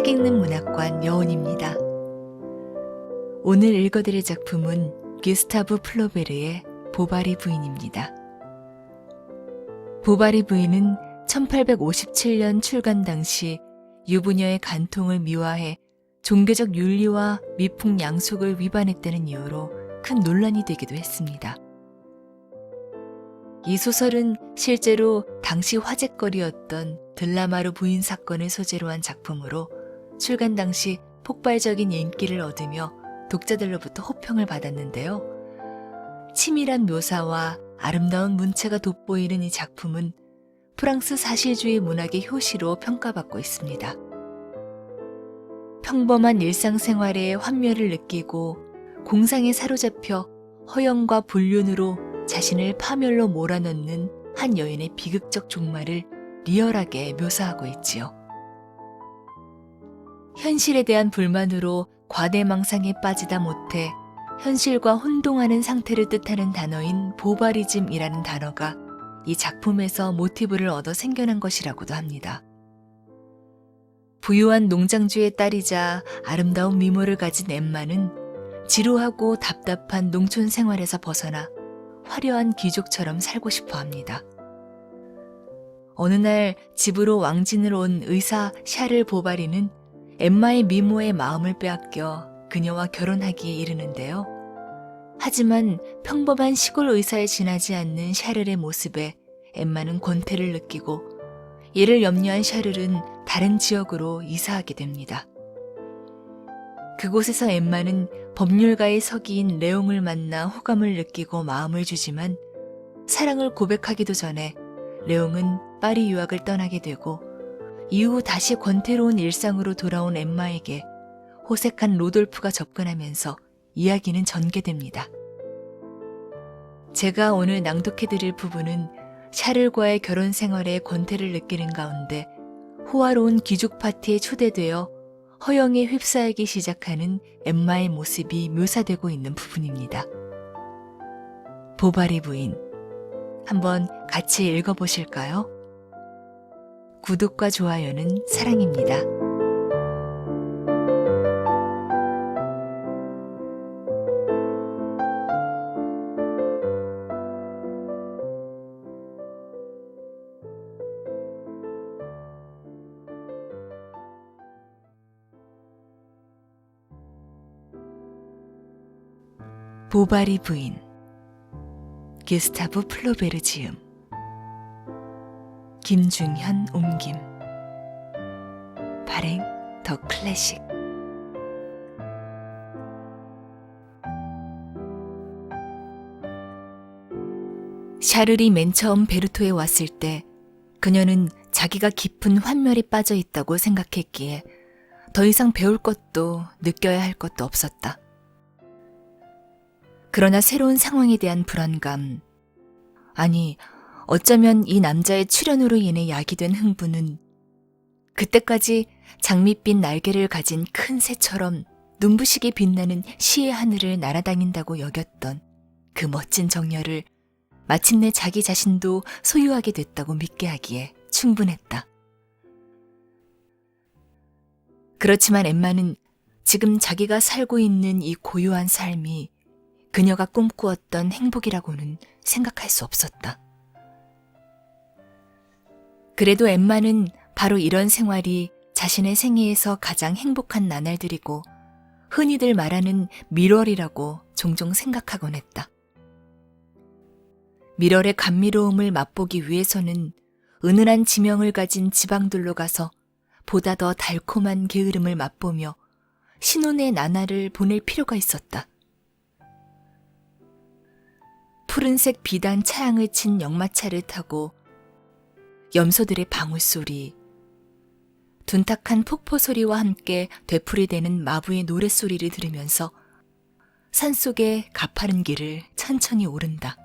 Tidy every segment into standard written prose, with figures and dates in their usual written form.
책 읽는 문학관 여운입니다. 오늘 읽어드릴 작품은 기스타브 플로베르의 보바리 부인입니다. 보바리 부인은 1857년 출간 당시 유부녀의 간통을 미화해 종교적 윤리와 미풍양속을 위반했다는 이유로 큰 논란이 되기도 했습니다. 이 소설은 실제로 당시 화제거리였던 들라마르 부인 사건을 소재로 한 작품으로 출간 당시 폭발적인 인기를 얻으며 독자들로부터 호평을 받았는데요. 치밀한 묘사와 아름다운 문체가 돋보이는 이 작품은 프랑스 사실주의 문학의 효시로 평가받고 있습니다. 평범한 일상생활에 환멸을 느끼고 공상에 사로잡혀 허영과 불륜으로 자신을 파멸로 몰아넣는 한 여인의 비극적 종말을 리얼하게 묘사하고 있지요. 현실에 대한 불만으로 과대망상에 빠지다 못해 현실과 혼동하는 상태를 뜻하는 단어인 보바리즘이라는 단어가 이 작품에서 모티브를 얻어 생겨난 것이라고도 합니다. 부유한 농장주의 딸이자 아름다운 미모를 가진 엠마는 지루하고 답답한 농촌 생활에서 벗어나 화려한 귀족처럼 살고 싶어 합니다. 어느 날 집으로 왕진을 온 의사 샤를 보바리는 엠마의 미모의 마음을 빼앗겨 그녀와 결혼하기에 이르는데요. 하지만 평범한 시골 의사에 지나지 않는 샤를의 모습에 엠마는 권태를 느끼고 이를 염려한 샤를은 다른 지역으로 이사하게 됩니다. 그곳에서 엠마는 법률가의 서기인 레옹을 만나 호감을 느끼고 마음을 주지만 사랑을 고백하기도 전에 레옹은 파리 유학을 떠나게 되고 이후 다시 권태로운 일상으로 돌아온 엠마에게 호색한 로돌프가 접근하면서 이야기는 전개됩니다. 제가 오늘 낭독해드릴 부분은 샤를과의 결혼 생활에 권태를 느끼는 가운데 호화로운 귀족 파티에 초대되어 허영에 휩싸이기 시작하는 엠마의 모습이 묘사되고 있는 부분입니다. 보바리 부인, 한번 같이 읽어보실까요? 구독과 좋아요는 사랑입니다. 보바리 부인, 기스타브 플로베르 지음, 김중현 옮김, 발행 더 클래식. 샤를이 맨 처음 베르토에 왔을 때 그녀는 자기가 깊은 환멸에 빠져 있다고 생각했기에 더 이상 배울 것도 느껴야 할 것도 없었다. 그러나 새로운 상황에 대한 불안감, 아니 어쩌면 이 남자의 출현으로 인해 야기된 흥분은 그때까지 장밋빛 날개를 가진 큰 새처럼 눈부시게 빛나는 시의 하늘을 날아다닌다고 여겼던 그 멋진 정열을 마침내 자기 자신도 소유하게 됐다고 믿게 하기에 충분했다. 그렇지만 엠마는 지금 자기가 살고 있는 이 고요한 삶이 그녀가 꿈꾸었던 행복이라고는 생각할 수 없었다. 그래도 엠마는 바로 이런 생활이 자신의 생애에서 가장 행복한 나날들이고 흔히들 말하는 미럴이라고 종종 생각하곤 했다. 미럴의 감미로움을 맛보기 위해서는 은은한 지명을 가진 지방들로 가서 보다 더 달콤한 게으름을 맛보며 신혼의 나날을 보낼 필요가 있었다. 푸른색 비단 차양을 친 역마차를 타고 염소들의 방울소리, 둔탁한 폭포소리와 함께 되풀이되는 마부의 노랫소리를 들으면서 산속의 가파른 길을 천천히 오른다.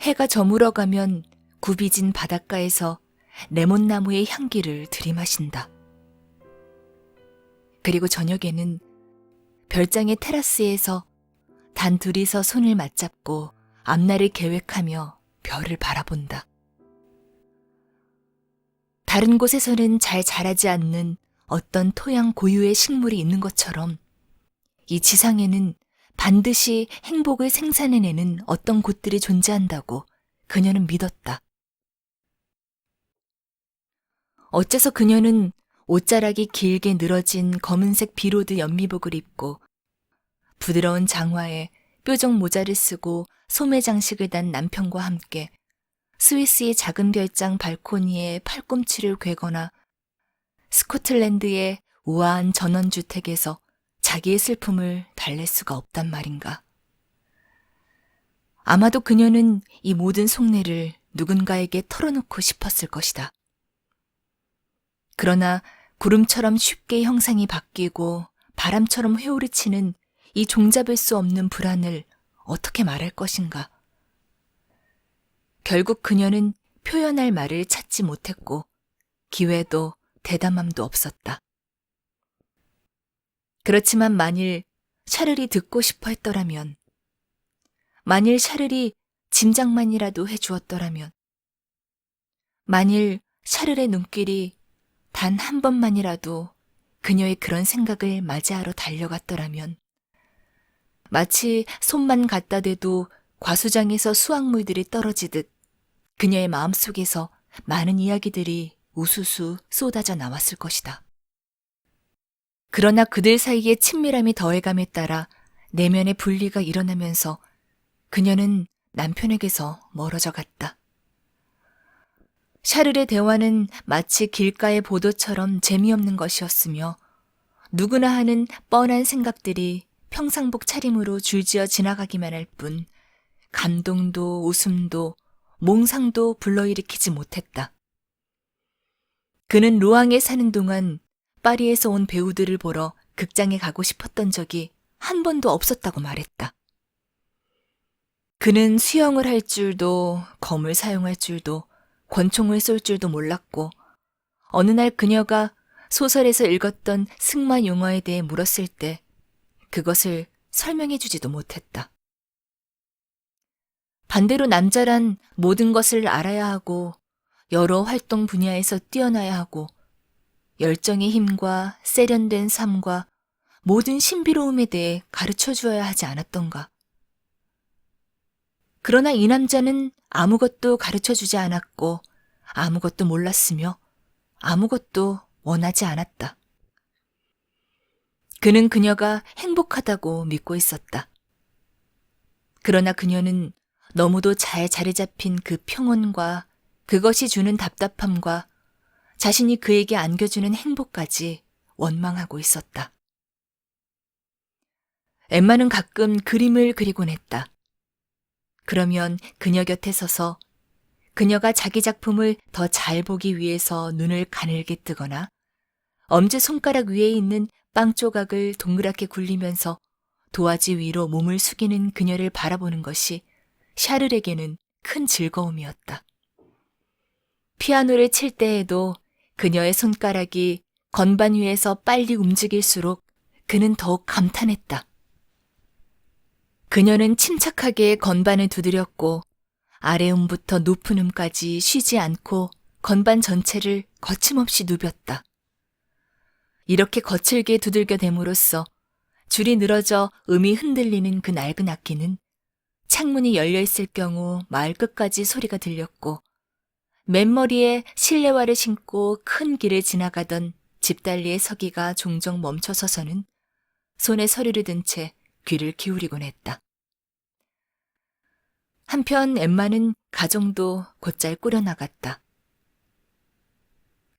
해가 저물어가면 굽이진 바닷가에서 레몬나무의 향기를 들이마신다. 그리고 저녁에는 별장의 테라스에서 단 둘이서 손을 맞잡고 앞날을 계획하며 별을 바라본다. 다른 곳에서는 잘 자라지 않는 어떤 토양 고유의 식물이 있는 것처럼 이 지상에는 반드시 행복을 생산해내는 어떤 곳들이 존재한다고 그녀는 믿었다. 어째서 그녀는 옷자락이 길게 늘어진 검은색 비로드 연미복을 입고 부드러운 장화에 뾰족 모자를 쓰고 소매 장식을 단 남편과 함께 스위스의 작은 별장 발코니에 팔꿈치를 괴거나 스코틀랜드의 우아한 전원주택에서 자기의 슬픔을 달랠 수가 없단 말인가. 아마도 그녀는 이 모든 속내를 누군가에게 털어놓고 싶었을 것이다. 그러나 구름처럼 쉽게 형상이 바뀌고 바람처럼 회오리치는 이 종잡을 수 없는 불안을 어떻게 말할 것인가. 결국 그녀는 표현할 말을 찾지 못했고 기회도 대담함도 없었다. 그렇지만 만일 샤를이 듣고 싶어 했더라면, 만일 샤를이 짐작만이라도 해주었더라면, 만일 샤를의 눈길이 단 한 번만이라도 그녀의 그런 생각을 맞이하러 달려갔더라면, 마치 손만 갖다 대도 과수장에서 수확물들이 떨어지듯 그녀의 마음속에서 많은 이야기들이 우수수 쏟아져 나왔을 것이다. 그러나 그들 사이의 친밀함이 더해감에 따라 내면의 분리가 일어나면서 그녀는 남편에게서 멀어져 갔다. 샤를의 대화는 마치 길가의 보도처럼 재미없는 것이었으며 누구나 하는 뻔한 생각들이 평상복 차림으로 줄지어 지나가기만 할 뿐 감동도 웃음도 몽상도 불러일으키지 못했다. 그는 로앙에 사는 동안 파리에서 온 배우들을 보러 극장에 가고 싶었던 적이 한 번도 없었다고 말했다. 그는 수영을 할 줄도 검을 사용할 줄도 권총을 쏠 줄도 몰랐고 어느 날 그녀가 소설에서 읽었던 승마 용어에 대해 물었을 때 그것을 설명해 주지도 못했다. 반대로 남자란 모든 것을 알아야 하고 여러 활동 분야에서 뛰어나야 하고 열정의 힘과 세련된 삶과 모든 신비로움에 대해 가르쳐 주어야 하지 않았던가. 그러나 이 남자는 아무것도 가르쳐 주지 않았고 아무것도 몰랐으며 아무것도 원하지 않았다. 그는 그녀가 행복하다고 믿고 있었다. 그러나 그녀는 너무도 잘 자리 잡힌 그 평온과 그것이 주는 답답함과 자신이 그에게 안겨주는 행복까지 원망하고 있었다. 엠마는 가끔 그림을 그리곤 했다. 그러면 그녀 곁에 서서 그녀가 자기 작품을 더 잘 보기 위해서 눈을 가늘게 뜨거나 엄지손가락 위에 있는 빵 조각을 동그랗게 굴리면서 도화지 위로 몸을 숙이는 그녀를 바라보는 것이 샤를에게는 큰 즐거움이었다. 피아노를 칠 때에도 그녀의 손가락이 건반 위에서 빨리 움직일수록 그는 더욱 감탄했다. 그녀는 침착하게 건반을 두드렸고 아래음부터 높은 음까지 쉬지 않고 건반 전체를 거침없이 누볐다. 이렇게 거칠게 두들겨 댐으로써 줄이 늘어져 음이 흔들리는 그 낡은 악기는 창문이 열려있을 경우 마을 끝까지 소리가 들렸고 맨머리에 실내화를 신고 큰 길을 지나가던 집달리의 서기가 종종 멈춰서서는 손에 서류를 든 채 귀를 기울이곤 했다. 한편 엠마는 가정도 곧잘 꾸려나갔다.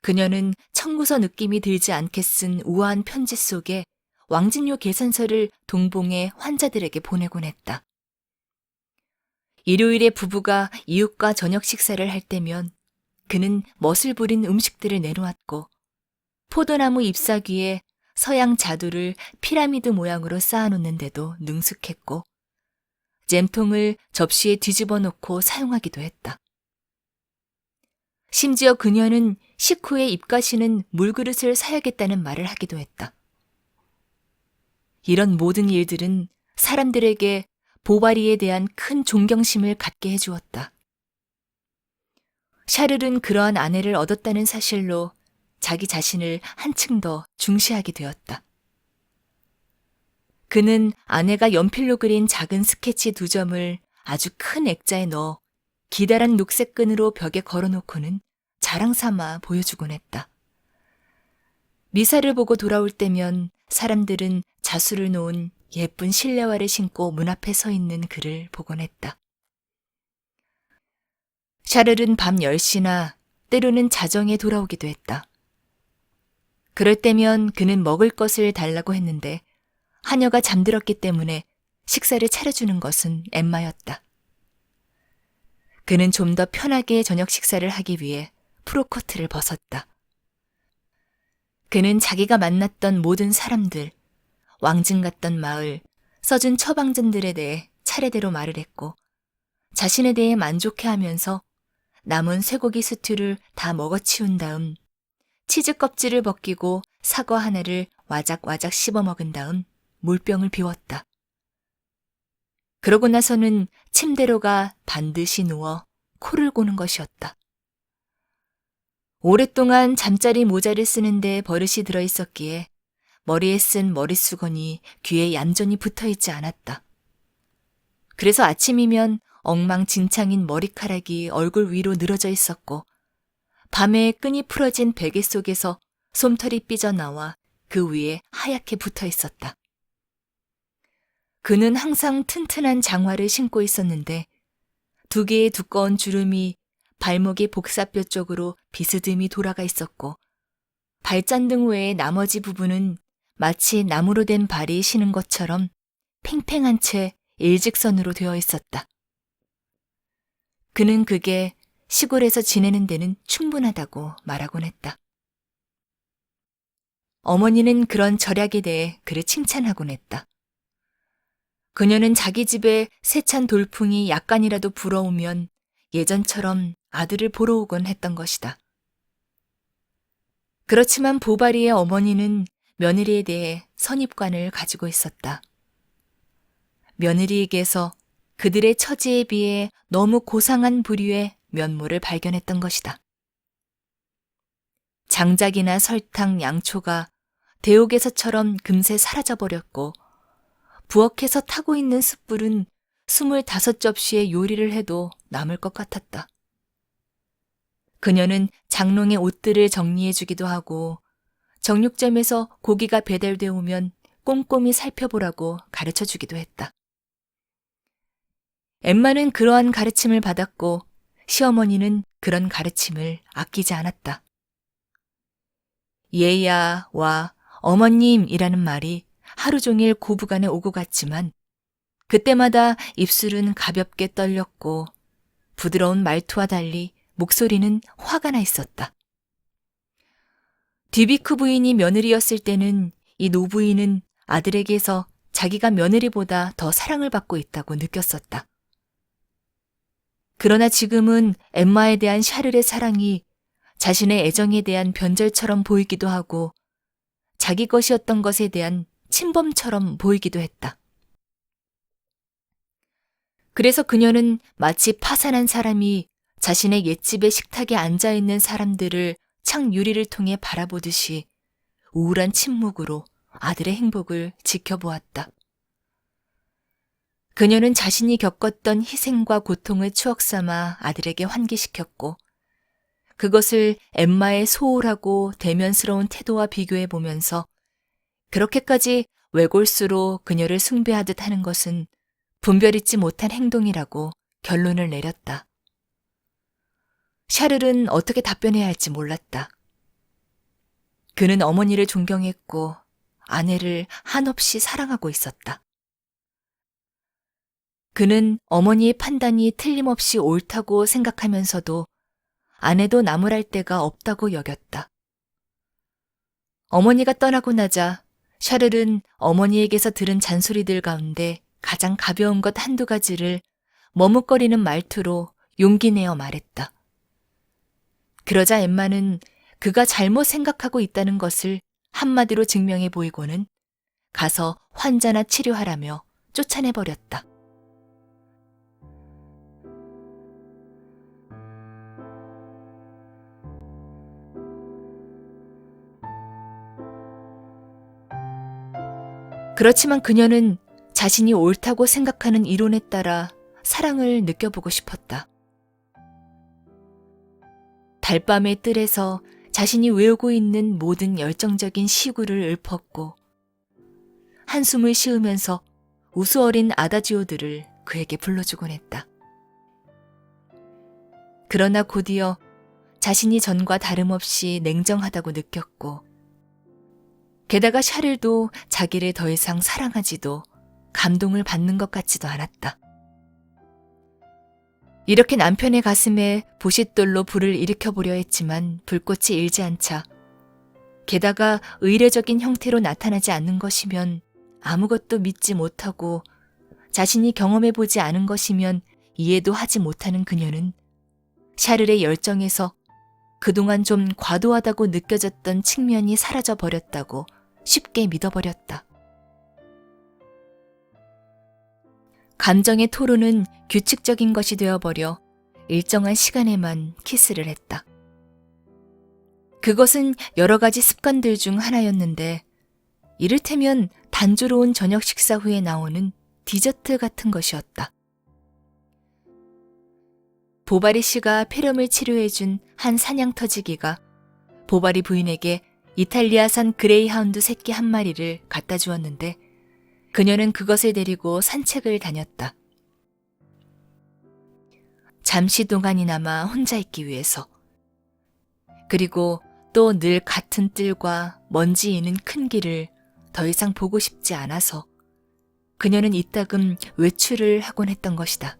그녀는 청구서 느낌이 들지 않게 쓴 우아한 편지 속에 왕진료 계산서를 동봉해 환자들에게 보내곤 했다. 일요일에 부부가 이웃과 저녁 식사를 할 때면 그는 멋을 부린 음식들을 내놓았고 포도나무 잎사귀에 서양 자두를 피라미드 모양으로 쌓아놓는데도 능숙했고 잼통을 접시에 뒤집어 놓고 사용하기도 했다. 심지어 그녀는 식후에 입가시는 물그릇을 사야겠다는 말을 하기도 했다. 이런 모든 일들은 사람들에게 보바리에 대한 큰 존경심을 갖게 해주었다. 샤를은 그러한 아내를 얻었다는 사실로 자기 자신을 한층 더 중시하게 되었다. 그는 아내가 연필로 그린 작은 스케치 2점을 아주 큰 액자에 넣어 기다란 녹색 끈으로 벽에 걸어놓고는 자랑 삼아 보여주곤 했다. 미사를 보고 돌아올 때면 사람들은 자수를 놓은 예쁜 실내화를 신고 문 앞에 서 있는 그를 보곤 했다. 샤를은 밤 10시나 때로는 자정에 돌아오기도 했다. 그럴 때면 그는 먹을 것을 달라고 했는데 하녀가 잠들었기 때문에 식사를 차려주는 것은 엠마였다. 그는 좀 더 편하게 저녁 식사를 하기 위해 프로코트를 벗었다. 그는 자기가 만났던 모든 사람들, 왕증 같던 마을, 써준 처방전들에 대해 차례대로 말을 했고 자신에 대해 만족해하면서 남은 쇠고기 스튜를 다 먹어치운 다음 치즈 껍질을 벗기고 사과 하나를 와작와작 씹어 먹은 다음 물병을 비웠다. 그러고 나서는 침대로 가 반드시 누워 코를 고는 것이었다. 오랫동안 잠자리 모자를 쓰는데 버릇이 들어있었기에 머리에 쓴 머릿수건이 귀에 얌전히 붙어있지 않았다. 그래서 아침이면 엉망진창인 머리카락이 얼굴 위로 늘어져 있었고 밤에 끈이 풀어진 베개 속에서 솜털이 삐져나와 그 위에 하얗게 붙어 있었다. 그는 항상 튼튼한 장화를 신고 있었는데 2개의 두꺼운 주름이 발목의 복사뼈 쪽으로 비스듬히 돌아가 있었고 발잔등 외의 나머지 부분은 마치 나무로 된 발이 시는 것처럼 팽팽한 채 일직선으로 되어 있었다. 그는 그게 시골에서 지내는 데는 충분하다고 말하곤 했다. 어머니는 그런 절약에 대해 그를 칭찬하곤 했다. 그녀는 자기 집에 세찬 돌풍이 약간이라도 불어오면 예전처럼 아들을 보러 오곤 했던 것이다. 그렇지만 보바리의 어머니는 며느리에 대해 선입관을 가지고 있었다. 며느리에게서 그들의 처지에 비해 너무 고상한 부류의 면모를 발견했던 것이다. 장작이나 설탕, 양초가 대옥에서처럼 금세 사라져버렸고 부엌에서 타고 있는 숯불은 25접시의 요리를 해도 남을 것 같았다. 그녀는 장롱의 옷들을 정리해주기도 하고 정육점에서 고기가 배달돼 오면 꼼꼼히 살펴보라고 가르쳐주기도 했다. 엠마는 그러한 가르침을 받았고 시어머니는 그런 가르침을 아끼지 않았다. 얘야와 어머님이라는 말이 하루 종일 고부간에 오고 갔지만 그때마다 입술은 가볍게 떨렸고 부드러운 말투와 달리 목소리는 화가 나 있었다. 디비크 부인이 며느리였을 때는 이 노부인은 아들에게서 자기가 며느리보다 더 사랑을 받고 있다고 느꼈었다. 그러나 지금은 엠마에 대한 샤를의 사랑이 자신의 애정에 대한 변절처럼 보이기도 하고 자기 것이었던 것에 대한 침범처럼 보이기도 했다. 그래서 그녀는 마치 파산한 사람이 자신의 옛집의 식탁에 앉아있는 사람들을 창 유리를 통해 바라보듯이 우울한 침묵으로 아들의 행복을 지켜보았다. 그녀는 자신이 겪었던 희생과 고통을 추억 삼아 아들에게 환기시켰고 그것을 엠마의 소홀하고 대면스러운 태도와 비교해 보면서 그렇게까지 외골수로 그녀를 숭배하듯 하는 것은 분별 있지 못한 행동이라고 결론을 내렸다. 샤를은 어떻게 답변해야 할지 몰랐다. 그는 어머니를 존경했고 아내를 한없이 사랑하고 있었다. 그는 어머니의 판단이 틀림없이 옳다고 생각하면서도 아내도 나무랄 데가 없다고 여겼다. 어머니가 떠나고 나자 샤를은 어머니에게서 들은 잔소리들 가운데 가장 가벼운 것 한두 가지를 머뭇거리는 말투로 용기 내어 말했다. 그러자 엠마는 그가 잘못 생각하고 있다는 것을 한마디로 증명해 보이고는 가서 환자나 치료하라며 쫓아내버렸다. 그렇지만 그녀는 자신이 옳다고 생각하는 이론에 따라 사랑을 느껴보고 싶었다. 달밤의 뜰에서 자신이 외우고 있는 모든 열정적인 시구를 읊었고 한숨을 쉬으면서 우수어린 아다지오들을 그에게 불러주곤 했다. 그러나 곧이어 자신이 전과 다름없이 냉정하다고 느꼈고 게다가 샤를도 자기를 더 이상 사랑하지도 감동을 받는 것 같지도 않았다. 이렇게 남편의 가슴에 보싯돌로 불을 일으켜보려 했지만 불꽃이 일지 않자 게다가 의례적인 형태로 나타나지 않는 것이면 아무것도 믿지 못하고 자신이 경험해보지 않은 것이면 이해도 하지 못하는 그녀는 샤를의 열정에서 그동안 좀 과도하다고 느껴졌던 측면이 사라져 버렸다고 쉽게 믿어버렸다. 감정의 토로는 규칙적인 것이 되어버려 일정한 시간에만 키스를 했다. 그것은 여러 가지 습관들 중 하나였는데 이를테면 단조로운 저녁 식사 후에 나오는 디저트 같은 것이었다. 보바리 씨가 폐렴을 치료해준 한 사냥터지기가 보바리 부인에게 이탈리아산 그레이하운드 새끼 한 마리를 갖다 주었는데 그녀는 그것을 데리고 산책을 다녔다. 잠시 동안이나마 혼자 있기 위해서. 그리고 또 늘 같은 뜰과 먼지 있는 큰 길을 더 이상 보고 싶지 않아서 그녀는 이따금 외출을 하곤 했던 것이다.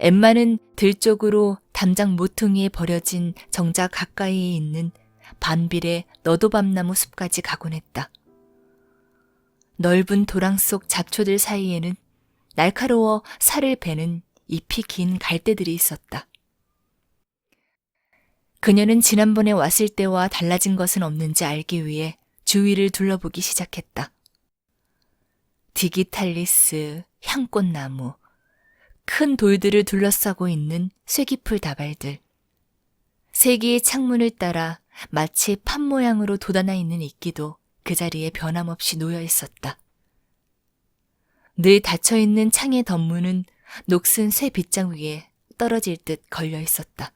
엠마는 들 쪽으로 담장 모퉁이에 버려진 정자 가까이에 있는 반빌의 너도밤나무 숲까지 가곤 했다. 넓은 도랑 속 잡초들 사이에는 날카로워 살을 베는 잎이 긴 갈대들이 있었다. 그녀는 지난번에 왔을 때와 달라진 것은 없는지 알기 위해 주위를 둘러보기 시작했다. 디기탈리스, 향꽃나무, 큰 돌들을 둘러싸고 있는 쇠기풀 다발들, 세 개의 창문을 따라 마치 판 모양으로 돋아나 있는 이끼도 그 자리에 변함없이 놓여 있었다. 늘 닫혀있는 창의 덧문은 녹슨 쇠 빗장 위에 떨어질 듯 걸려 있었다.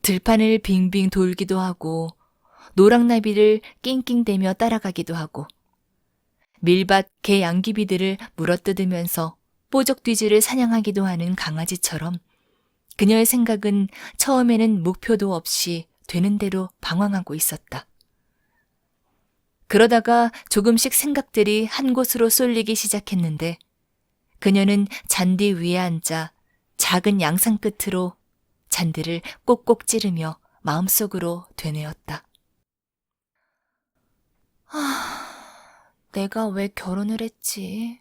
들판을 빙빙 돌기도 하고 노랑나비를 낑낑대며 따라가기도 하고 밀밭 개 양귀비들을 물어뜯으면서 뽀적뒤지를 사냥하기도 하는 강아지처럼 그녀의 생각은 처음에는 목표도 없이 되는 대로 방황하고 있었다. 그러다가 조금씩 생각들이 한 곳으로 쏠리기 시작했는데 그녀는 잔디 위에 앉아 작은 양상 끝으로 잔디를 꼭꼭 찌르며 마음속으로 되뇌었다. 내가 왜 결혼을 했지?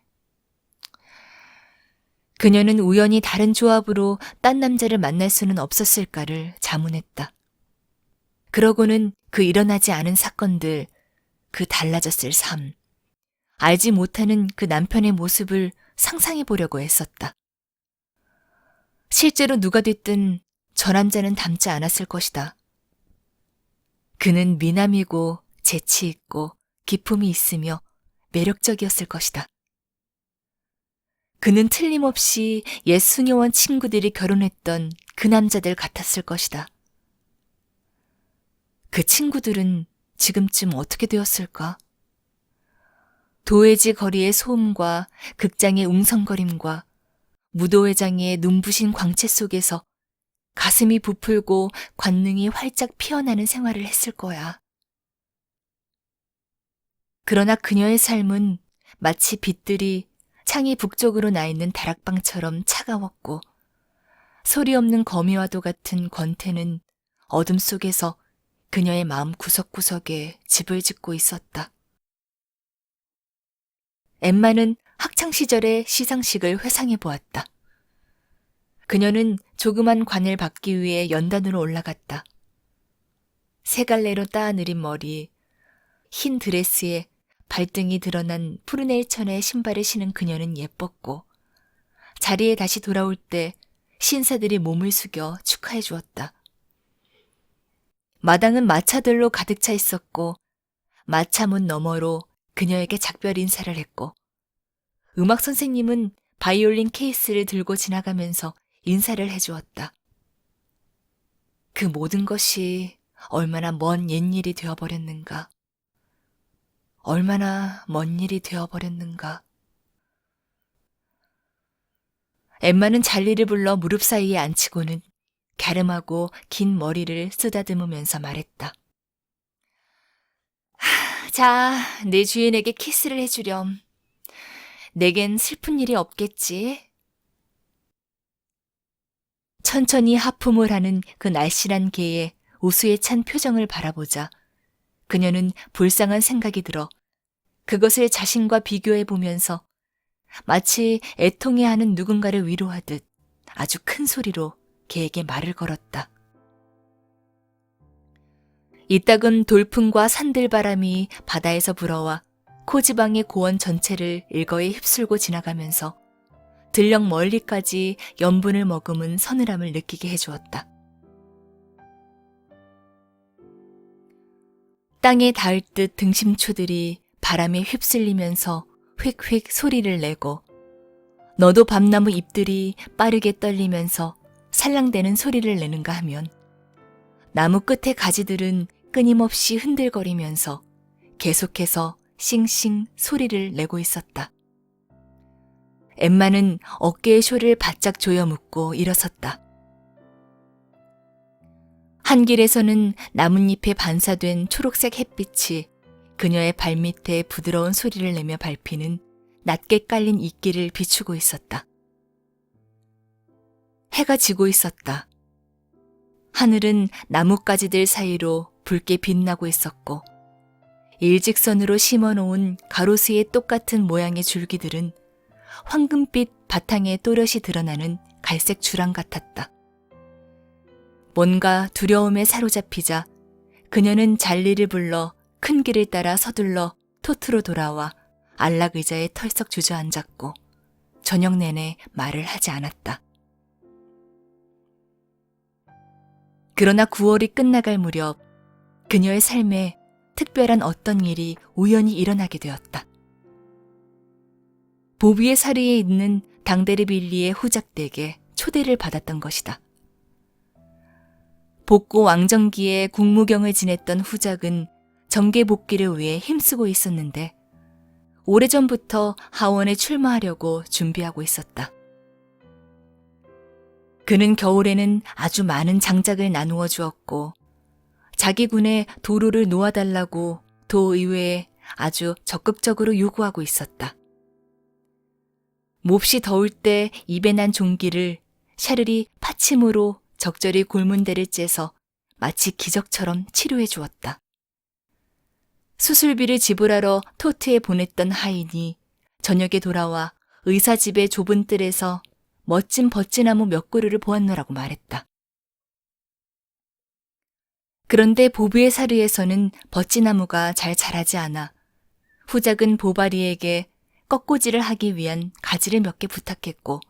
그녀는 우연히 다른 조합으로 딴 남자를 만날 수는 없었을까를 자문했다. 그러고는 그 일어나지 않은 사건들, 그 달라졌을 삶, 알지 못하는 그 남편의 모습을 상상해 보려고 했었다. 실제로 누가 됐든 저 남자는 닮지 않았을 것이다. 그는 미남이고 재치 있고 기품이 있으며 매력적이었을 것이다. 그는 틀림없이 옛 수녀원 친구들이 결혼했던 그 남자들 같았을 것이다. 그 친구들은 지금쯤 어떻게 되었을까? 도회지 거리의 소음과 극장의 웅성거림과 무도회장의 눈부신 광채 속에서 가슴이 부풀고 관능이 활짝 피어나는 생활을 했을 거야. 그러나 그녀의 삶은 마치 빛들이 창이 북쪽으로 나 있는 다락방처럼 차가웠고 소리 없는 거미와도 같은 권태는 어둠 속에서 그녀의 마음 구석구석에 집을 짓고 있었다. 엠마는 학창시절의 시상식을 회상해 보았다. 그녀는 조그만 관을 받기 위해 연단으로 올라갔다. 세 갈래로 따 느린 머리, 흰 드레스에 발등이 드러난 푸르네일 천의 신발을 신은 그녀는 예뻤고 자리에 다시 돌아올 때 신사들이 몸을 숙여 축하해 주었다. 마당은 마차들로 가득 차 있었고 마차 문 너머로 그녀에게 작별 인사를 했고 음악 선생님은 바이올린 케이스를 들고 지나가면서 인사를 해주었다. 그 모든 것이 얼마나 먼 옛일이 되어버렸는가. 얼마나 먼 일이 되어버렸는가. 엠마는 잘리를 불러 무릎 사이에 앉히고는 갸름하고 긴 머리를 쓰다듬으면서 말했다. 자, 내 주인에게 키스를 해주렴. 내겐 슬픈 일이 없겠지. 천천히 하품을 하는 그 날씬한 개의 우수에 찬 표정을 바라보자 그녀는 불쌍한 생각이 들어 그것을 자신과 비교해 보면서 마치 애통해하는 누군가를 위로하듯 아주 큰 소리로 개에게 말을 걸었다. 이따금 돌풍과 산들바람이 바다에서 불어와 코지방의 고원 전체를 일거에 휩쓸고 지나가면서 들녘 멀리까지 염분을 머금은 서늘함을 느끼게 해주었다. 땅에 닿을 듯 등심초들이 바람에 휩쓸리면서 휙휙 소리를 내고 너도 밤나무 잎들이 빠르게 떨리면서 살랑대는 소리를 내는가 하면 나무 끝의 가지들은 끊임없이 흔들거리면서 계속해서 싱싱 소리를 내고 있었다. 엠마는 어깨의 쇼를 바짝 조여 묶고 일어섰다. 한 길에서는 나뭇잎에 반사된 초록색 햇빛이 그녀의 발밑에 부드러운 소리를 내며 밟히는 낮게 깔린 이끼를 비추고 있었다. 해가 지고 있었다. 하늘은 나뭇가지들 사이로 붉게 빛나고 있었고 일직선으로 심어놓은 가로수의 똑같은 모양의 줄기들은 황금빛 바탕에 또렷이 드러나는 갈색 주랑 같았다. 뭔가 두려움에 사로잡히자 그녀는 잘리를 불러 큰 길을 따라 서둘러 토트로 돌아와 안락 의자에 털썩 주저앉았고 저녁 내내 말을 하지 않았다. 그러나 9월이 끝나갈 무렵 그녀의 삶에 특별한 어떤 일이 우연히 일어나게 되었다. 보비의 사리에 있는 당데르빌리의 후작댁에 초대를 받았던 것이다. 복고 왕정기에 국무경을 지냈던 후작은 정계 복귀를 위해 힘쓰고 있었는데 오래전부터 하원에 출마하려고 준비하고 있었다. 그는 겨울에는 아주 많은 장작을 나누어 주었고 자기 군에 도로를 놓아달라고 도의회에 아주 적극적으로 요구하고 있었다. 몹시 더울 때 입에 난 종기를 샤르리 파침으로 적절히 골문대를 째서 마치 기적처럼 치료해 주었다. 수술비를 지불하러 토트에 보냈던 하인이 저녁에 돌아와 의사집의 좁은 뜰에서 멋진 버찌나무 몇 그루를 보았노라고 말했다. 그런데 보브의 사르에서는 버찌나무가 잘 자라지 않아 후작은 보바리에게 꺾고지를 하기 위한 가지를 몇 개 부탁했고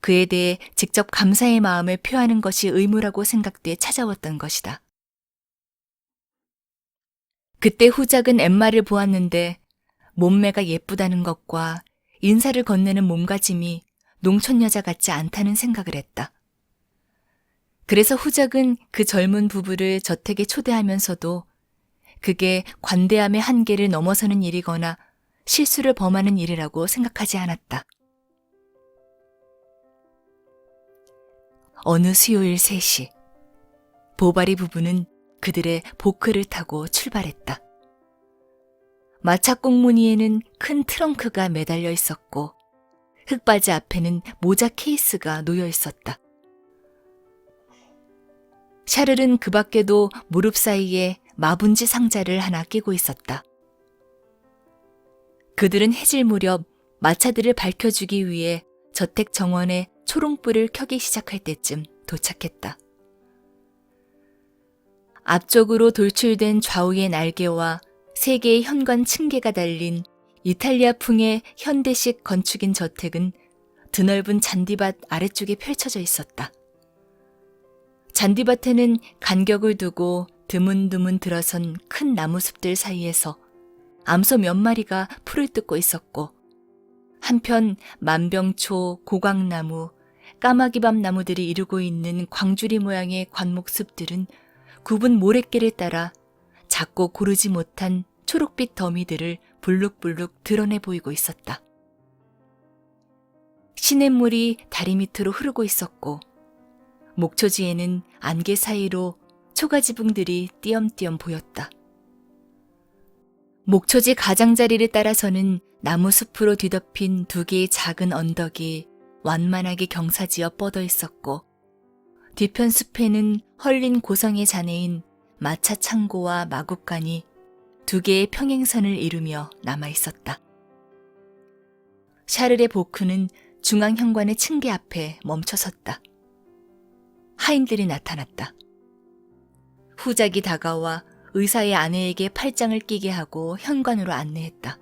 그에 대해 직접 감사의 마음을 표하는 것이 의무라고 생각돼 찾아왔던 것이다. 그때 후작은 엠마를 보았는데 몸매가 예쁘다는 것과 인사를 건네는 몸가짐이 농촌 여자 같지 않다는 생각을 했다. 그래서 후작은 그 젊은 부부를 저택에 초대하면서도 그게 관대함의 한계를 넘어서는 일이거나 실수를 범하는 일이라고 생각하지 않았다. 어느 수요일 3시, 보바리 부부는 그들의 보크를 타고 출발했다. 마차 꽁무니에는 큰 트렁크가 매달려 있었고 흙바지 앞에는 모자 케이스가 놓여 있었다. 샤를은 그 밖에도 무릎 사이에 마분지 상자를 하나 끼고 있었다. 그들은 해질 무렵 마차들을 밝혀주기 위해 저택 정원에 초롱불을 켜기 시작할 때쯤 도착했다. 앞쪽으로 돌출된 좌우의 날개와 3개의 현관 층계가 달린 이탈리아풍의 현대식 건축인 저택은 드넓은 잔디밭 아래쪽에 펼쳐져 있었다. 잔디밭에는 간격을 두고 드문드문 들어선 큰 나무숲들 사이에서 암소 몇 마리가 풀을 뜯고 있었고, 한편 만병초, 고강나무, 까마귀밤 나무들이 이루고 있는 광주리 모양의 관목숲들은 굽은 모래길을 따라 작고 고르지 못한 초록빛 더미들을 불룩불룩 드러내 보이고 있었다. 시냇물이 다리 밑으로 흐르고 있었고, 목초지에는 안개 사이로 초가지붕들이 띄엄띄엄 보였다. 목초지 가장자리를 따라서는 나무 숲으로 뒤덮인 두 개의 작은 언덕이 완만하게 경사지어 뻗어 있었고, 뒤편 숲에는 헐린 고성의 자네인 마차 창고와 마곡간이 두 개의 평행선을 이루며 남아 있었다. 샤를의 보크는 중앙현관의 층계 앞에 멈춰섰다. 하인들이 나타났다. 후작이 다가와 의사의 아내에게 팔짱을 끼게 하고 현관으로 안내했다.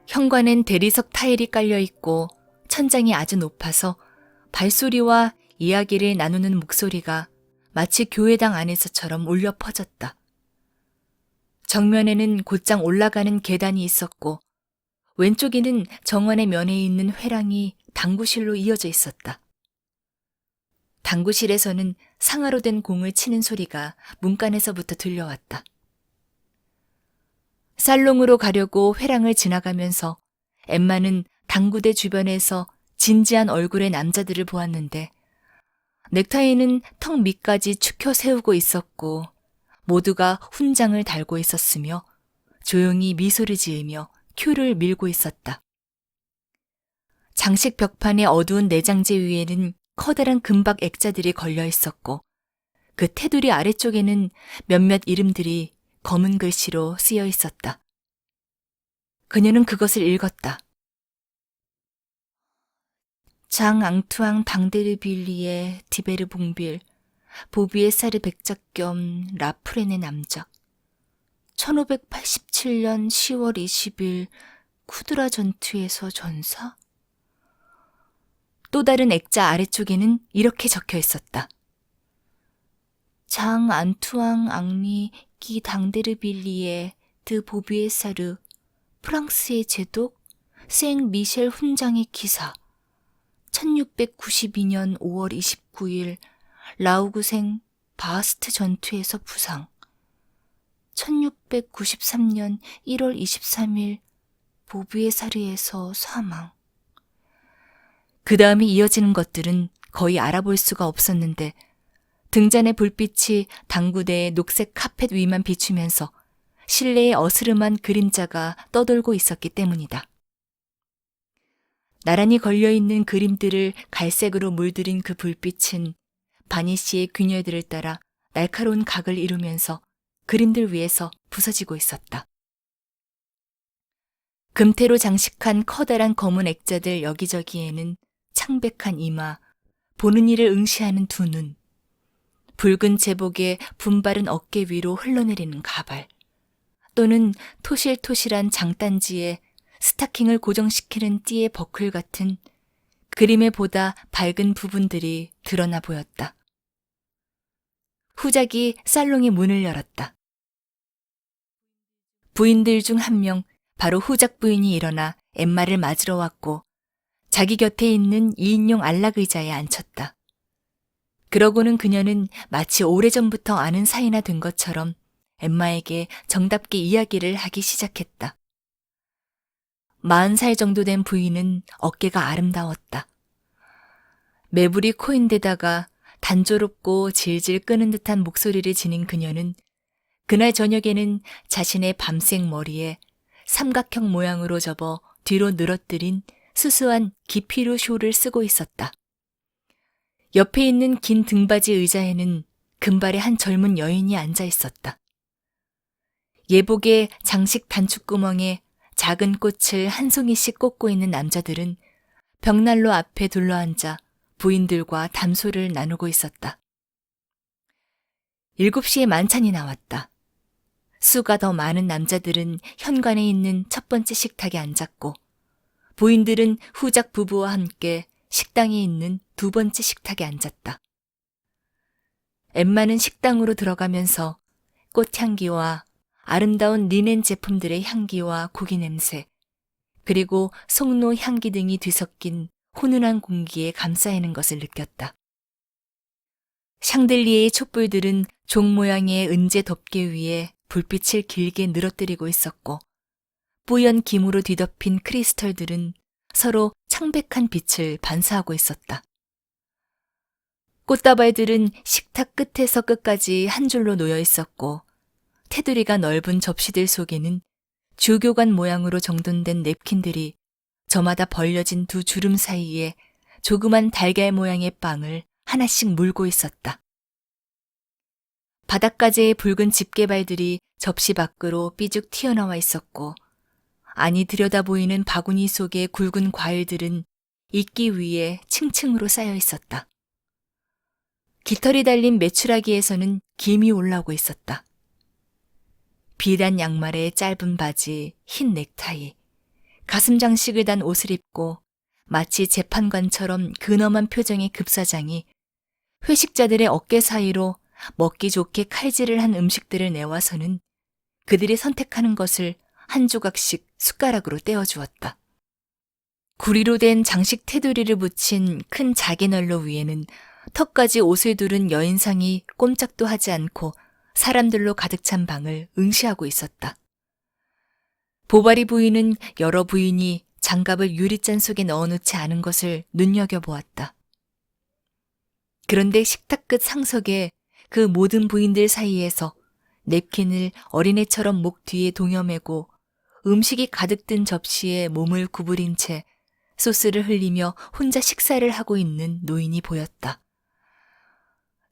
현관엔 대리석 타일이 깔려 있고 천장이 아주 높아서 발소리와 이야기를 나누는 목소리가 마치 교회당 안에서처럼 울려 퍼졌다. 정면에는 곧장 올라가는 계단이 있었고, 왼쪽에는 정원의 면에 있는 회랑이 당구실로 이어져 있었다. 당구실에서는 상아로 된 공을 치는 소리가 문간에서부터 들려왔다. 살롱으로 가려고 회랑을 지나가면서 엠마는 당구대 주변에서 진지한 얼굴의 남자들을 보았는데, 넥타이는 턱 밑까지 축혀 세우고 있었고 모두가 훈장을 달고 있었으며 조용히 미소를 지으며 큐를 밀고 있었다. 장식 벽판의 어두운 내장재 위에는 커다란 금박 액자들이 걸려 있었고, 그 테두리 아래쪽에는 몇몇 이름들이 검은 글씨로 쓰여 있었다. 그녀는 그것을 읽었다. 장 앙투앙 당데르빌리의 디베르 봉빌, 보비의 사르 백작 겸 라프렌의 남작, 1587년 10월 20일 쿠드라 전투에서 전사? 또 다른 액자 아래쪽에는 이렇게 적혀 있었다. 장 안투앙 앙리 기 당데르빌리의 드 보비의 사르, 프랑스의 제독, 생 미셸 훈장의 기사, 1692년 5월 29일 라우구생 바스트 전투에서 부상, 1693년 1월 23일 보비의 사르에서 사망. 그 다음에 이어지는 것들은 거의 알아볼 수가 없었는데, 등잔의 불빛이 당구대의 녹색 카펫 위만 비추면서 실내에 어스름한 그림자가 떠돌고 있었기 때문이다. 나란히 걸려있는 그림들을 갈색으로 물들인 그 불빛은 바니쉬의 균열들을 따라 날카로운 각을 이루면서 그림들 위에서 부서지고 있었다. 금태로 장식한 커다란 검은 액자들 여기저기에는 창백한 이마, 보는 이를 응시하는 두 눈, 붉은 제복에 분바른 어깨 위로 흘러내리는 가발, 또는 토실토실한 장단지에 스타킹을 고정시키는 띠의 버클 같은 그림에 보다 밝은 부분들이 드러나 보였다. 후작이 살롱의 문을 열었다. 부인들 중 한 명, 바로 후작 부인이 일어나 엠마를 맞으러 왔고 자기 곁에 있는 2인용 안락 의자에 앉혔다. 그러고는 그녀는 마치 오래전부터 아는 사이나 된 것처럼 엠마에게 정답게 이야기를 하기 시작했다. 40살 정도 된 부인은 어깨가 아름다웠다. 매부리 코인데다가 단조롭고 질질 끄는 듯한 목소리를 지닌 그녀는 그날 저녁에는 자신의 밤색 머리에 삼각형 모양으로 접어 뒤로 늘어뜨린 수수한 기피루 쇼를 쓰고 있었다. 옆에 있는 긴 등받이 의자에는 금발의 한 젊은 여인이 앉아 있었다. 예복의 장식 단축구멍에 작은 꽃을 한 송이씩 꽂고 있는 남자들은 벽난로 앞에 둘러앉아 부인들과 담소를 나누고 있었다. 7시에 만찬이 나왔다. 수가 더 많은 남자들은 현관에 있는 첫 번째 식탁에 앉았고 부인들은 후작 부부와 함께 식당에 있는 두 번째 식탁에 앉았다. 엠마는 식당으로 들어가면서 꽃향기와 아름다운 리넨 제품들의 향기와 고기 냄새, 그리고 송로 향기 등이 뒤섞인 훈훈한 공기에 감싸이는 것을 느꼈다. 샹들리에의 촛불들은 종 모양의 은제 덮개 위에 불빛을 길게 늘어뜨리고 있었고, 뿌연 김으로 뒤덮인 크리스털들은 서로 창백한 빛을 반사하고 있었다. 꽃다발들은 식탁 끝에서 끝까지 한 줄로 놓여 있었고, 테두리가 넓은 접시들 속에는 주교관 모양으로 정돈된 냅킨들이 저마다 벌려진 두 주름 사이에 조그만 달걀 모양의 빵을 하나씩 물고 있었다. 바닥가재의 붉은 집게발들이 접시 밖으로 삐죽 튀어나와 있었고, 아니 들여다 보이는 바구니 속의 굵은 과일들은 이끼 위에 층층으로 쌓여 있었다. 깃털이 달린 메추라기에서는 김이 올라오고 있었다. 비단 양말에 짧은 바지, 흰 넥타이, 가슴 장식을 단 옷을 입고 마치 재판관처럼 근엄한 표정의 급사장이 회식자들의 어깨 사이로 먹기 좋게 칼질을 한 음식들을 내와서는 그들이 선택하는 것을 한 조각씩 숟가락으로 떼어주었다. 구리로 된 장식 테두리를 붙인 큰 자개난로 위에는 턱까지 옷을 두른 여인상이 꼼짝도 하지 않고 사람들로 가득 찬 방을 응시하고 있었다. 보바리 부인은 여러 부인이 장갑을 유리잔 속에 넣어놓지 않은 것을 눈여겨보았다. 그런데 식탁 끝 상석에 그 모든 부인들 사이에서 냅킨을 어린애처럼 목 뒤에 동여매고 음식이 가득 든 접시에 몸을 구부린 채 소스를 흘리며 혼자 식사를 하고 있는 노인이 보였다.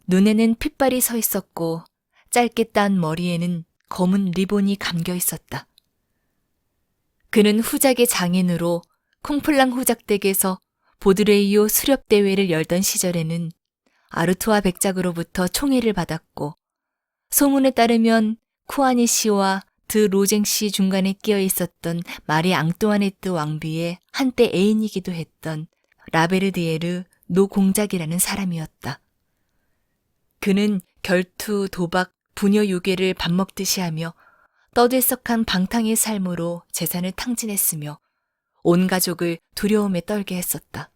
눈에는 핏발이 서 있었고 짧게 딴 머리에는 검은 리본이 감겨 있었다. 그는 후작의 장인으로 콩플랑 후작댁에서 보드레이오 수렵대회를 열던 시절에는 아르투아 백작으로부터 총애를 받았고, 소문에 따르면 쿠아니 씨와 드 로쟁 씨 중간에 끼어 있었던 마리 앙뚜아네트 왕비의 한때 애인이기도 했던 라베르디에르 노공작이라는 사람이었다. 그는 결투, 도박, 부녀 유괴를 밥 먹듯이 하며 떠들썩한 방탕의 삶으로 재산을 탕진했으며 온 가족을 두려움에 떨게 했었다.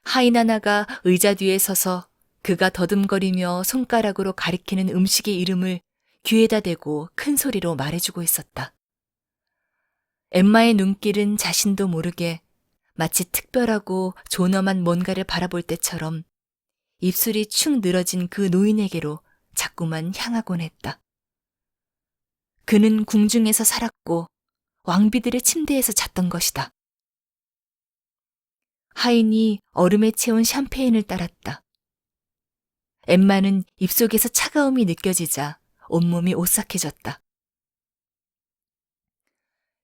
하인하나가 의자 뒤에 서서 그가 더듬거리며 손가락으로 가리키는 음식의 이름을 귀에다 대고 큰 소리로 말해주고 있었다. 엠마의 눈길은 자신도 모르게 마치 특별하고 존엄한 뭔가를 바라볼 때처럼 입술이 축 늘어진 그 노인에게로 자꾸만 향하곤 했다. 그는 궁중에서 살았고 왕비들의 침대에서 잤던 것이다. 하인이 얼음에 채운 샴페인을 따랐다. 엠마는 입속에서 차가움이 느껴지자 온몸이 오싹해졌다.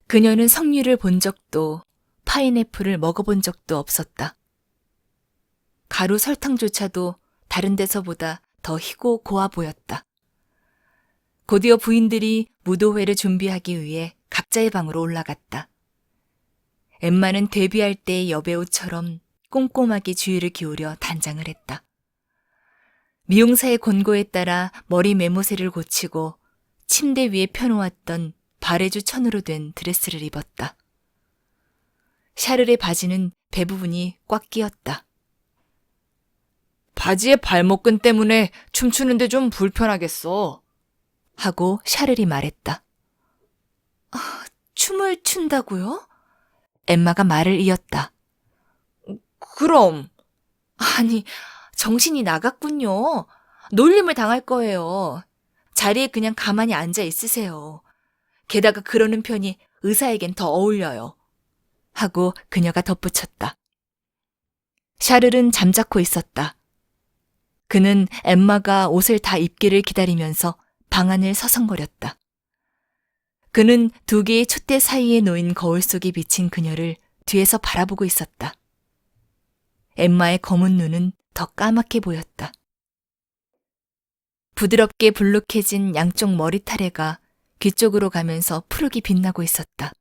그녀는 석류를 본 적도 파인애플을 먹어본 적도 없었다. 가루 설탕조차도 다른 데서보다 더 희고 고와 보였다. 곧이어 부인들이 무도회를 준비하기 위해 각자의 방으로 올라갔다. 엠마는 데뷔할 때의 여배우처럼 꼼꼼하게 주의를 기울여 단장을 했다. 미용사의 권고에 따라 머리 매모새를 고치고 침대 위에 펴놓았던 바레주 천으로 된 드레스를 입었다. 샤를의 바지는 배 부분이 꽉 끼었다. 바지의 발목끈 때문에 춤추는데 좀 불편하겠어. 하고 샤를이 말했다. 춤을 춘다고요? 엠마가 말을 이었다. 그럼. 아니, 정신이 나갔군요. 놀림을 당할 거예요. 자리에 그냥 가만히 앉아 있으세요. 게다가 그러는 편이 의사에겐 더 어울려요. 하고 그녀가 덧붙였다. 샤를은 잠자코 있었다. 그는 엠마가 옷을 다 입기를 기다리면서 방 안을 서성거렸다. 그는 두 개의 촛대 사이에 놓인 거울 속에 비친 그녀를 뒤에서 바라보고 있었다. 엠마의 검은 눈은 더 까맣게 보였다. 부드럽게 불룩해진 양쪽 머리타래가 귀 쪽으로 가면서 푸르게 빛나고 있었다.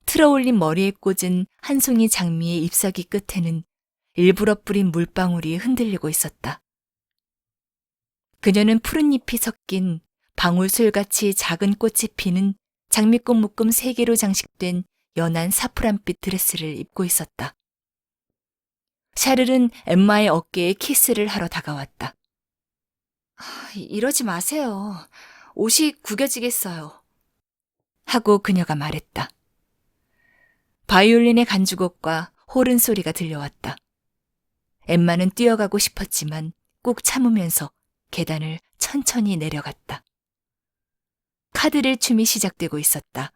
틀어올린 머리에 꽂은 한 송이 장미의 잎사귀 끝에는 일부러 뿌린 물방울이 흔들리고 있었다. 그녀는 푸른 잎이 섞인 방울술같이 작은 꽃이 피는 장미꽃 묶음 3개로 장식된 연한 사프란빛 드레스를 입고 있었다. 샤를은 엠마의 어깨에 키스를 하러 다가왔다. 이러지 마세요. 옷이 구겨지겠어요. 하고 그녀가 말했다. 바이올린의 간주곡과 호른 소리가 들려왔다. 엠마는 뛰어가고 싶었지만 꾹 참으면서 계단을 천천히 내려갔다. 카드릴 춤이 시작되고 있었다.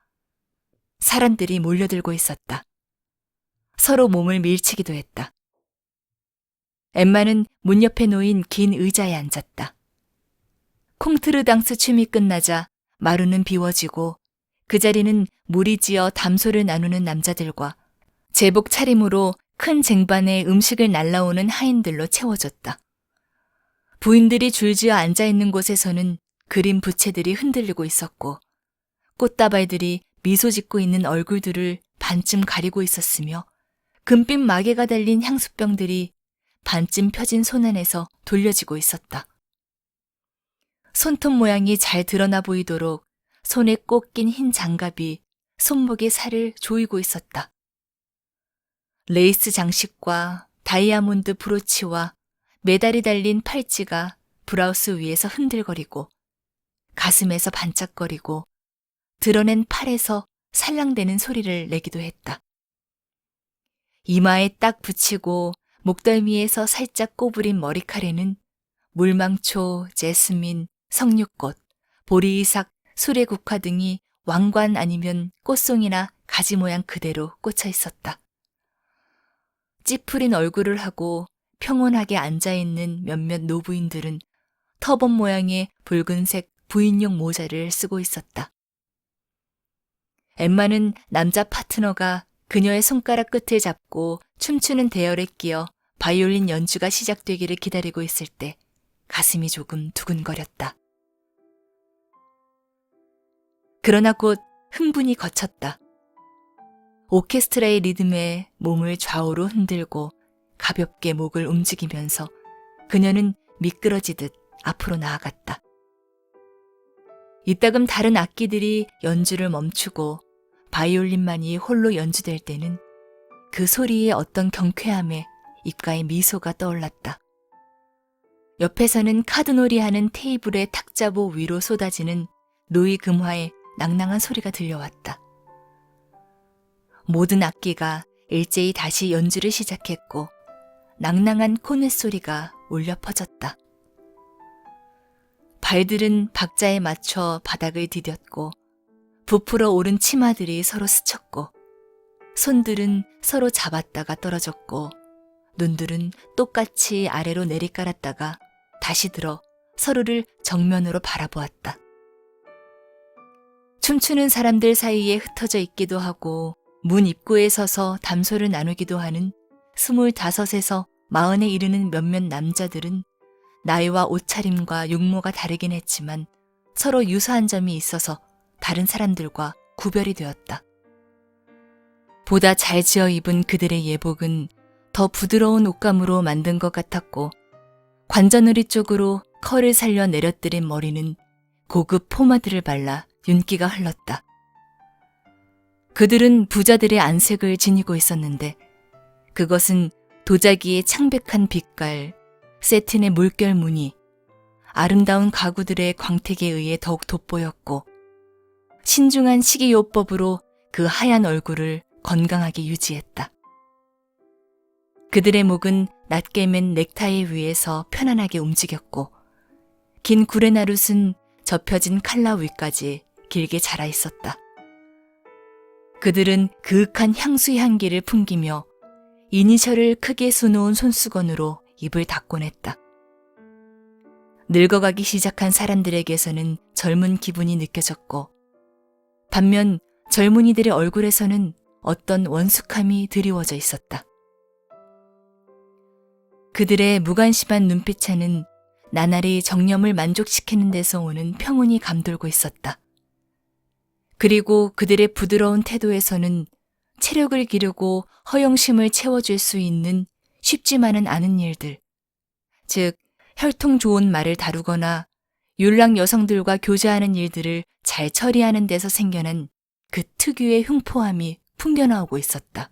사람들이 몰려들고 있었다. 서로 몸을 밀치기도 했다. 엠마는 문 옆에 놓인 긴 의자에 앉았다. 콩트르당스 춤이 끝나자 마루는 비워지고 그 자리는 무리지어 담소를 나누는 남자들과 제복 차림으로 큰 쟁반에 음식을 날라오는 하인들로 채워졌다. 부인들이 줄지어 앉아있는 곳에서는 그림 부채들이 흔들리고 있었고 꽃다발들이 미소 짓고 있는 얼굴들을 반쯤 가리고 있었으며 금빛 마개가 달린 향수병들이 반쯤 펴진 손 안에서 돌려지고 있었다. 손톱 모양이 잘 드러나 보이도록 손에 꼭 낀 흰 장갑이 손목의 살을 조이고 있었다. 레이스 장식과 다이아몬드 브로치와 메달이 달린 팔찌가 브라우스 위에서 흔들거리고 가슴에서 반짝거리고 드러낸 팔에서 살랑대는 소리를 내기도 했다. 이마에 딱 붙이고 목덜미에서 살짝 꼬부린 머리카락에는 물망초, 제스민, 석류꽃, 보리이삭, 수레국화 등이 왕관 아니면 꽃송이나 가지 모양 그대로 꽂혀 있었다. 찌푸린 얼굴을 하고 평온하게 앉아있는 몇몇 노부인들은 터번 모양의 붉은색 부인용 모자를 쓰고 있었다. 엠마는 남자 파트너가 그녀의 손가락 끝을 잡고 춤추는 대열에 끼어 바이올린 연주가 시작되기를 기다리고 있을 때 가슴이 조금 두근거렸다. 그러나 곧 흥분이 거쳤다. 오케스트라의 리듬에 몸을 좌우로 흔들고 가볍게 목을 움직이면서 그녀는 미끄러지듯 앞으로 나아갔다. 이따금 다른 악기들이 연주를 멈추고 바이올린만이 홀로 연주될 때는 그 소리에 어떤 경쾌함에 입가에 미소가 떠올랐다. 옆에서는 카드놀이하는 테이블의 탁자보 위로 쏟아지는 노이 금화의 낭낭한 소리가 들려왔다. 모든 악기가 일제히 다시 연주를 시작했고 낭낭한 코넷 소리가 울려 퍼졌다. 발들은 박자에 맞춰 바닥을 디뎠고 부풀어 오른 치마들이 서로 스쳤고 손들은 서로 잡았다가 떨어졌고 눈들은 똑같이 아래로 내리깔았다가 다시 들어 서로를 정면으로 바라보았다. 춤추는 사람들 사이에 흩어져 있기도 하고 문 입구에 서서 담소를 나누기도 하는 25에서 40에 이르는 몇몇 남자들은 나이와 옷차림과 용모가 다르긴 했지만 서로 유사한 점이 있어서 다른 사람들과 구별이 되었다. 보다 잘 지어 입은 그들의 예복은 더 부드러운 옷감으로 만든 것 같았고 관자놀이 쪽으로 컬을 살려 내려뜨린 머리는 고급 포마드를 발라 윤기가 흘렀다. 그들은 부자들의 안색을 지니고 있었는데 그것은 도자기의 창백한 빛깔, 세틴의 물결 무늬, 아름다운 가구들의 광택에 의해 더욱 돋보였고 신중한 식이요법으로 그 하얀 얼굴을 건강하게 유지했다. 그들의 목은 낮게 맨 넥타이 위에서 편안하게 움직였고 긴 구레나룻은 접혀진 칼라 위까지 길게 자라 있었다. 그들은 그윽한 향수의 향기를 풍기며 이니셜을 크게 수놓은 손수건으로 입을 닦곤 했다. 늙어가기 시작한 사람들에게서는 젊은 기분이 느껴졌고 반면 젊은이들의 얼굴에서는 어떤 원숙함이 드리워져 있었다. 그들의 무관심한 눈빛에는 나날이 정념을 만족시키는 데서 오는 평온이 감돌고 있었다. 그리고 그들의 부드러운 태도에서는 체력을 기르고 허영심을 채워줄 수 있는 쉽지만은 않은 일들, 즉 혈통 좋은 말을 다루거나 율랑 여성들과 교제하는 일들을 잘 처리하는 데서 생겨난 그 특유의 흉포함이 풍겨나오고 있었다.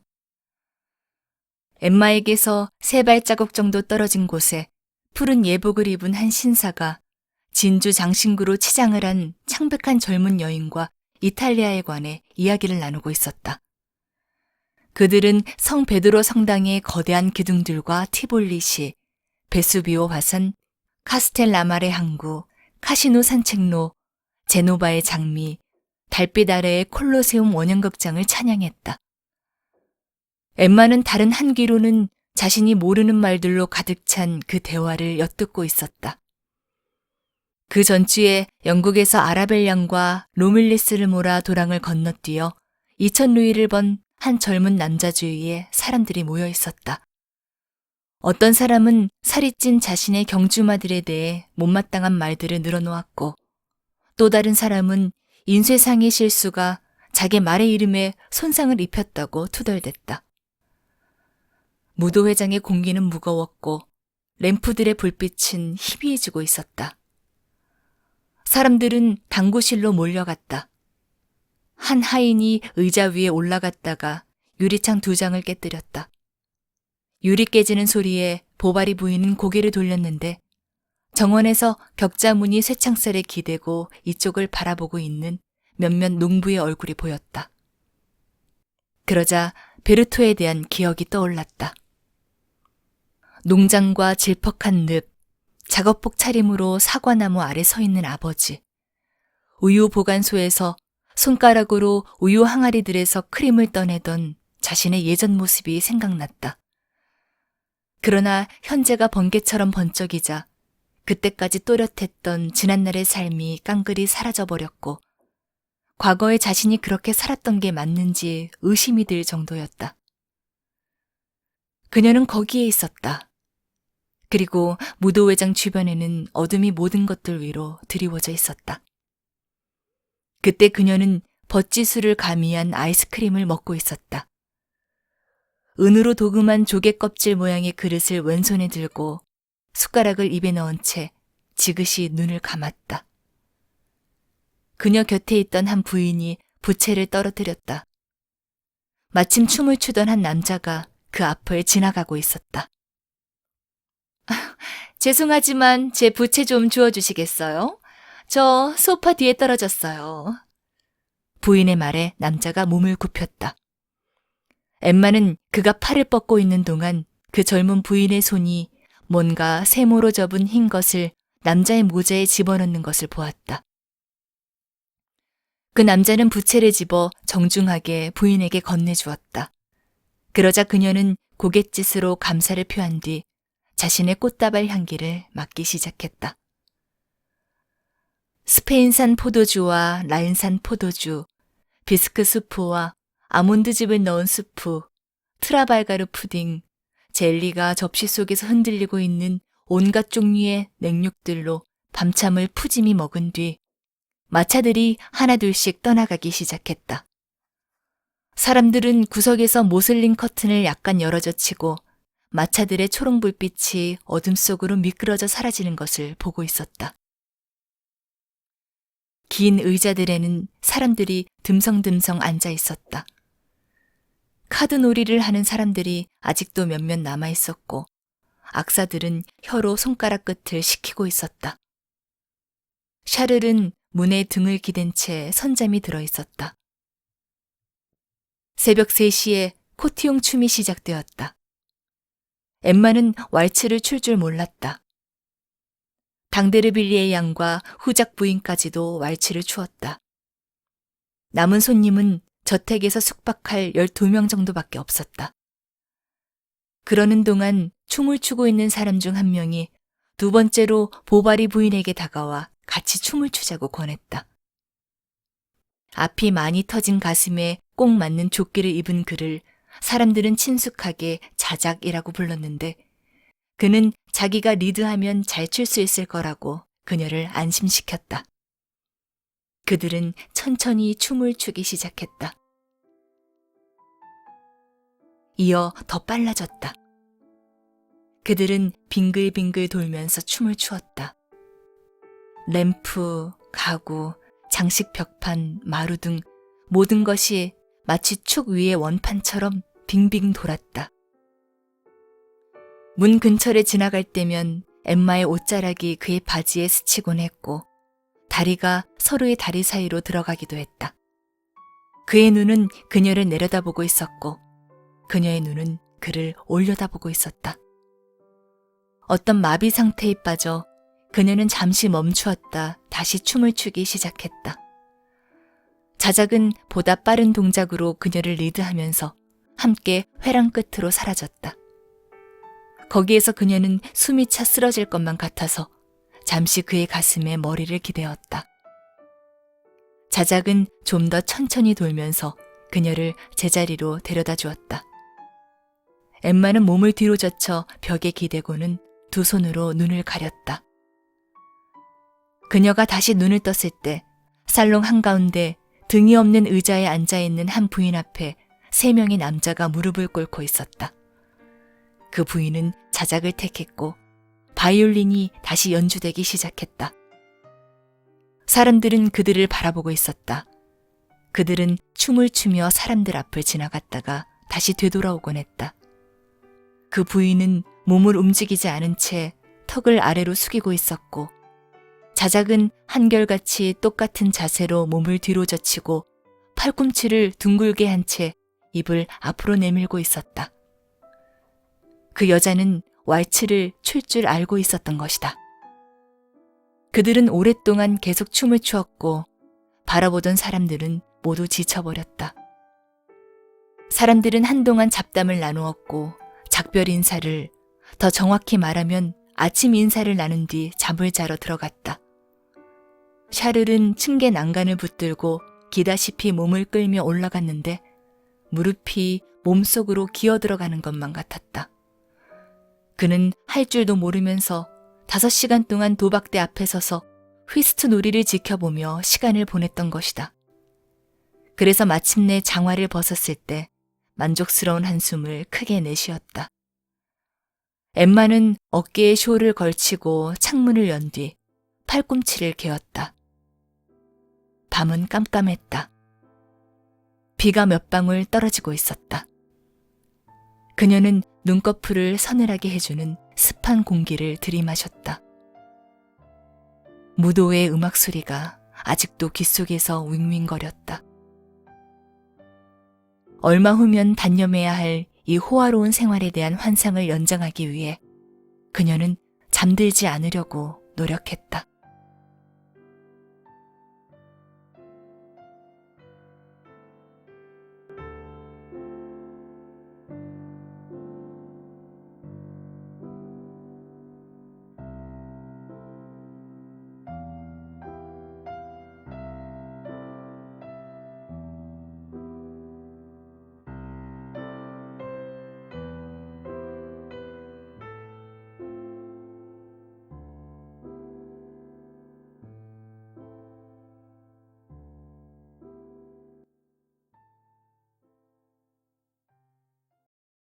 엠마에게서 3발자국 정도 떨어진 곳에 푸른 예복을 입은 한 신사가 진주 장신구로 치장을 한 창백한 젊은 여인과 이탈리아에 관해 이야기를 나누고 있었다. 그들은 성 베드로 성당의 거대한 기둥들과 티볼리시, 베수비오 화산, 카스텔라마레 항구, 카시노 산책로, 제노바의 장미, 달빛 아래의 콜로세움 원형극장을 찬양했다. 엠마는 다른 한 귀로는 자신이 모르는 말들로 가득 찬 그 대화를 엿듣고 있었다. 그 전주에 영국에서 아라벨량과 로밀리스를 몰아 도랑을 건너뛰어 2000루이를 번 한 젊은 남자 주위에 사람들이 모여 있었다. 어떤 사람은 살이 찐 자신의 경주마들에 대해 못마땅한 말들을 늘어놓았고, 또 다른 사람은 인쇄상의 실수가 자기 말의 이름에 손상을 입혔다고 투덜댔다. 무도회장의 공기는 무거웠고 램프들의 불빛은 희미해지고 있었다. 사람들은 당구실로 몰려갔다. 한 하인이 의자 위에 올라갔다가 유리창 2장을 깨뜨렸다. 유리 깨지는 소리에 보바리 부인은 고개를 돌렸는데 정원에서 격자무늬 쇠창살에 기대고 이쪽을 바라보고 있는 몇몇 농부의 얼굴이 보였다. 그러자 베르토에 대한 기억이 떠올랐다. 농장과 질퍽한 늪, 작업복 차림으로 사과나무 아래 서 있는 아버지, 우유 보관소에서 손가락으로 우유 항아리들에서 크림을 떠내던 자신의 예전 모습이 생각났다. 그러나 현재가 번개처럼 번쩍이자 그때까지 또렷했던 지난날의 삶이 깡그리 사라져버렸고 과거에 자신이 그렇게 살았던 게 맞는지 의심이 들 정도였다. 그녀는 거기에 있었다. 그리고 무도회장 주변에는 어둠이 모든 것들 위로 드리워져 있었다. 그때 그녀는 벗지수를 가미한 아이스크림을 먹고 있었다. 은으로 도금한 조개 껍질 모양의 그릇을 왼손에 들고 숟가락을 입에 넣은 채 지그시 눈을 감았다. 그녀 곁에 있던 한 부인이 부채를 떨어뜨렸다. 마침 춤을 추던 한 남자가 그 앞을 지나가고 있었다. 죄송하지만 제 부채 좀 주워주시겠어요? 저 소파 뒤에 떨어졌어요. 부인의 말에 남자가 몸을 굽혔다. 엠마는 그가 팔을 뻗고 있는 동안 그 젊은 부인의 손이 뭔가 세모로 접은 흰 것을 남자의 모자에 집어넣는 것을 보았다. 그 남자는 부채를 집어 정중하게 부인에게 건네주었다. 그러자 그녀는 고갯짓으로 감사를 표한 뒤 자신의 꽃다발 향기를 맡기 시작했다. 스페인산 포도주와 라인산 포도주, 비스크 수프와 아몬드즙을 넣은 수프, 트라발가르 푸딩, 젤리가 접시 속에서 흔들리고 있는 온갖 종류의 냉육들로 밤참을 푸짐히 먹은 뒤 마차들이 하나둘씩 떠나가기 시작했다. 사람들은 구석에서 모슬린 커튼을 약간 열어젖히고 마차들의 초롱불빛이 어둠 속으로 미끄러져 사라지는 것을 보고 있었다. 긴 의자들에는 사람들이 듬성듬성 앉아 있었다. 카드놀이를 하는 사람들이 아직도 몇몇 남아 있었고 악사들은 혀로 손가락 끝을 식히고 있었다. 샤를은 문에 등을 기댄 채 선잠이 들어 있었다. 새벽 3시에 코티용 춤이 시작되었다. 엠마는 왈츠를 출 줄 몰랐다. 당데르빌리의 양과 후작 부인까지도 왈츠를 추었다. 남은 손님은 저택에서 숙박할 12명 정도밖에 없었다. 그러는 동안 춤을 추고 있는 사람 중 한 명이 2번째로 보바리 부인에게 다가와 같이 춤을 추자고 권했다. 앞이 많이 터진 가슴에 꼭 맞는 조끼를 입은 그를 사람들은 친숙하게 자작이라고 불렀는데 그는 자기가 리드하면 잘 출 수 있을 거라고 그녀를 안심시켰다. 그들은 천천히 춤을 추기 시작했다. 이어 더 빨라졌다. 그들은 빙글빙글 돌면서 춤을 추었다. 램프, 가구, 장식 벽판, 마루 등 모든 것이 마치 축 위의 원판처럼 빙빙 돌았다. 문 근처를 지나갈 때면 엠마의 옷자락이 그의 바지에 스치곤 했고 다리가 서로의 다리 사이로 들어가기도 했다. 그의 눈은 그녀를 내려다보고 있었고 그녀의 눈은 그를 올려다보고 있었다. 어떤 마비 상태에 빠져 그녀는 잠시 멈추었다 다시 춤을 추기 시작했다. 자작은 보다 빠른 동작으로 그녀를 리드하면서 함께 회랑 끝으로 사라졌다. 거기에서 그녀는 숨이 차 쓰러질 것만 같아서 잠시 그의 가슴에 머리를 기대었다. 자작은 좀 더 천천히 돌면서 그녀를 제자리로 데려다 주었다. 엠마는 몸을 뒤로 젖혀 벽에 기대고는 두 손으로 눈을 가렸다. 그녀가 다시 눈을 떴을 때 살롱 한가운데 등이 없는 의자에 앉아있는 한 부인 앞에 3명의 남자가 무릎을 꿇고 있었다. 그 부인은 자작을 택했고 바이올린이 다시 연주되기 시작했다. 사람들은 그들을 바라보고 있었다. 그들은 춤을 추며 사람들 앞을 지나갔다가 다시 되돌아오곤 했다. 그 부인은 몸을 움직이지 않은 채 턱을 아래로 숙이고 있었고 자작은 한결같이 똑같은 자세로 몸을 뒤로 젖히고 팔꿈치를 둥글게 한 채 입을 앞으로 내밀고 있었다. 그 여자는 왈츠를 출 줄 알고 있었던 것이다. 그들은 오랫동안 계속 춤을 추었고 바라보던 사람들은 모두 지쳐버렸다. 사람들은 한동안 잡담을 나누었고 작별 인사를, 더 정확히 말하면 아침 인사를 나눈 뒤 잠을 자러 들어갔다. 샤를은 층계 난간을 붙들고 기다시피 몸을 끌며 올라갔는데 무릎이 몸속으로 기어 들어가는 것만 같았다. 그는 할 줄도 모르면서 5시간 동안 도박대 앞에 서서 휘스트 놀이를 지켜보며 시간을 보냈던 것이다. 그래서 마침내 장화를 벗었을 때 만족스러운 한숨을 크게 내쉬었다. 엠마는 어깨에 숄을 걸치고 창문을 연 뒤 팔꿈치를 개었다. 밤은 깜깜했다. 비가 몇 방울 떨어지고 있었다. 그녀는 눈꺼풀을 서늘하게 해주는 습한 공기를 들이마셨다. 무도의 음악 소리가 아직도 귓속에서 윙윙거렸다. 얼마 후면 단념해야 할 이 호화로운 생활에 대한 환상을 연장하기 위해 그녀는 잠들지 않으려고 노력했다.